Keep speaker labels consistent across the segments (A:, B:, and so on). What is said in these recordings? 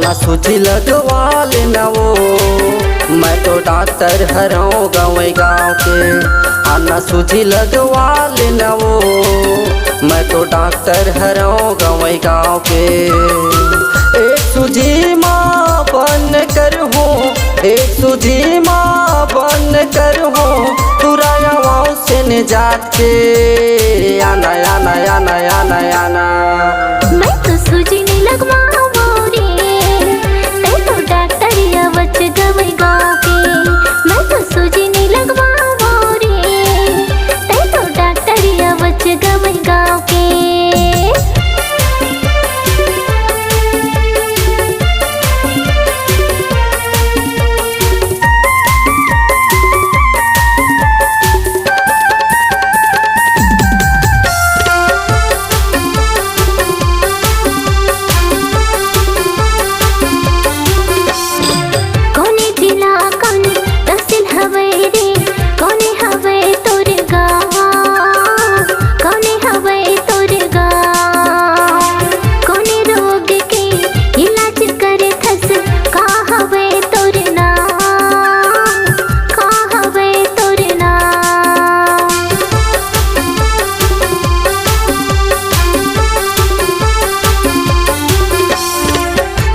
A: आना सूझी लगवा लेना वो, मैं तो डॉक्टर हराऊँ गाँव गाँव के। आना सूझी लगवा लेना वो, मैं तो डॉक्टर हराऊँ गाँव गाँव के। एक सूझी माँ बन कर हूँ, एक सूझी माँ बन कर हूँ, तुरायाओं से निजात के। आना आना आना आना आना
B: मैं तो सूझी नहीं लगवाऊँ रे, मैं तो डॉक्टर या बच गए गाँव के। मैं तो सूझी नहीं लगवाऊँ रे, मैं तो डॉक्टर या बच गए गाँव के।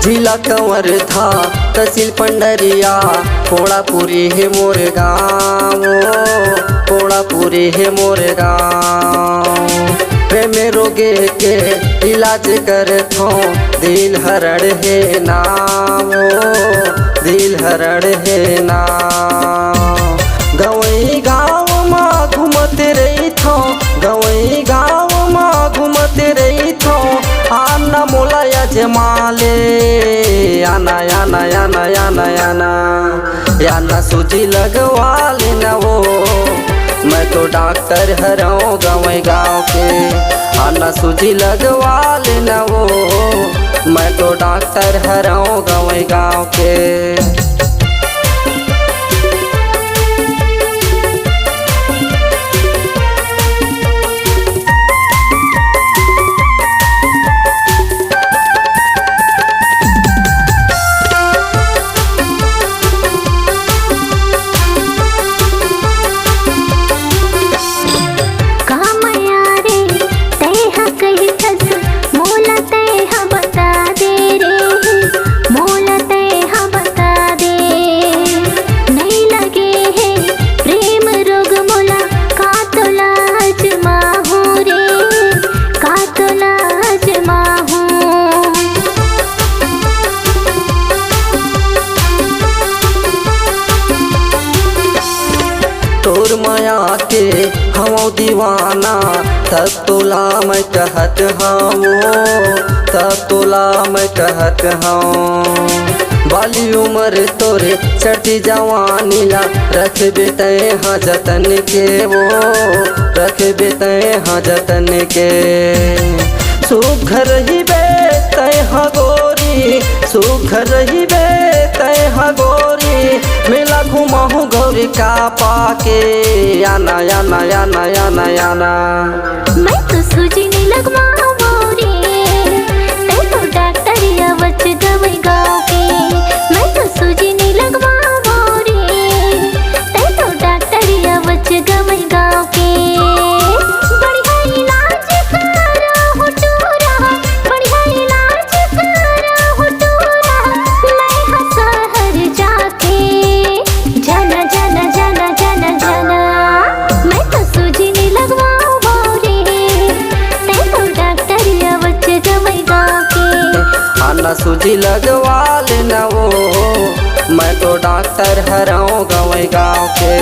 A: जिला कंवर था तहसील पंडरिया, कोड़ापुरी है मोर गाँव, कोड़ापुरी है मोर गाँव। प्रेम रोगे के इलाज करथो, दिल हरड़ है नाम, दिल हरड़ है नाम। गवई गाँव माँ घूमते रही थो, गवई गाँव माँ घूमते रही थो, आना मोला यजमाले। आना आना आना आना आना आना सूझी लगवा लेना वो, मैं तो डॉक्टर हराऊँ गाँव गाँव के। आना सूझी लगवा लेना वो, मैं तो डॉक्टर हराऊँ गाँव गाँव के। तोर माया के हम दीवाना, तब तोला मैं कहत हूँ, तब तोला मैं कहत हूँ। बाली उम्र तोरे चढ़ती जवानी ला, रख बेटे हाँ जतन के वो, रख बेटे हाँ जतन के। सुघर ही बेटे हाँ गोरी, सुघर ही बेटे हाँ गोरी, मेला घुमाहूँ गौरी का पाके। आना आना आना आना आना
B: मैं तो सूझी नहीं लगवाऊँ रे, मैं तो डॉक्टर या बच गए गाँव के। मैं तो सूझी नहीं लगवाऊँ रे, मैं तो डॉक्टर या बच गए गाँव के। बढ़िया इलाज कराओ टूरा, बढ़िया इलाज कराओ टूरा, मैं हाँ शहर जाके। जाना जाना जाना जाना जाना मैं तो सूझी नहीं लगवाऊँ रे, मैं तो डॉक्टर या बच गए गाँव के।
A: आना सूझी लगवा लेना वो, मैं तो डॉक्टर हराऊँ गाँव गाँव के।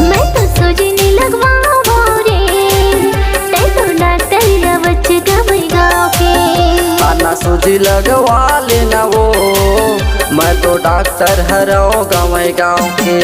B: मैं तो सूझी नहीं लगवाऊँ रे, मैं तो डॉक्टर या बच गए गाँव के।
A: आना सूझी लगवा लेना वो, मैं तो डॉक्टर हराऊँ गाँव गाँव के।